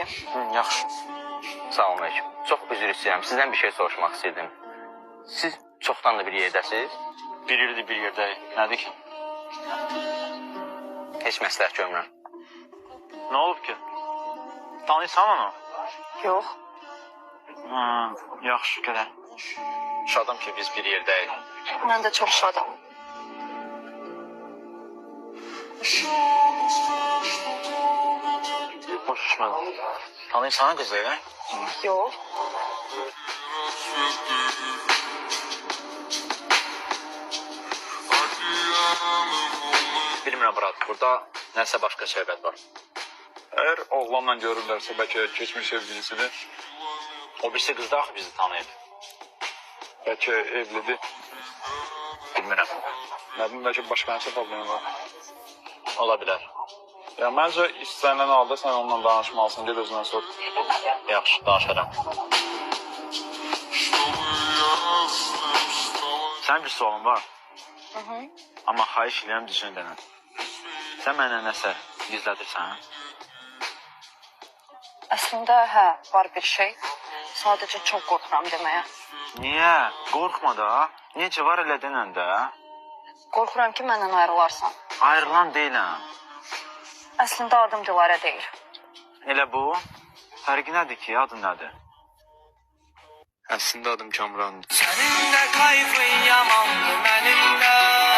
ki. Yaxşı. Salamünaleyküm. Çox üzr istəyirəm. Sizdən bir şey soruşmaq istəyirdim. Siz çoxdan da bir yerdəsiz? Bir ildir bir yerdəyik. Nədir ki? Heç məsləhət görmürəm. Nə olub ki? Tanıyırsan onu? Yox. Yaxşı, qədər. Şadam ki, biz bir yerdəyik. Mən də çox şadam. Hoş düşmədim. Tanıyırsan qızı? Yox. Bilmirəm, Murat, burada nəsə başqa söhbət var. Əgər oğlanla görürlərsə, bəlkə keçmiş sevgilisidir. O birisi qız da axı bizi tanıyıb. Bəlkə evlidir. Bilmirəm. Nə bilim, bəlkə başqa nəsə problemi var. Ola bilər. Ya, məncə istənilən halda sən onunla danışmalısın, ged özündən sor. Yaxşı, danışaram. Sənin bir sualın var. Amma xahiş edirəm düzgün denən. Sən mənə nəsə gizlədirsən? Əslində, hə, var bir şey. Sadəcə çox qorxuram deməyə. Niyə? Qorxma da. Necə var elə denən də. Qorxuram ki, məndən ayrılarsan. Ayrılan deyiləm. Əslində adım Dilarə deyil. Elə bu? Fərqi nədir ki? Adın nədir? Əslində adım Kamrandır. Sənin də kayfın yamandır, mənim də.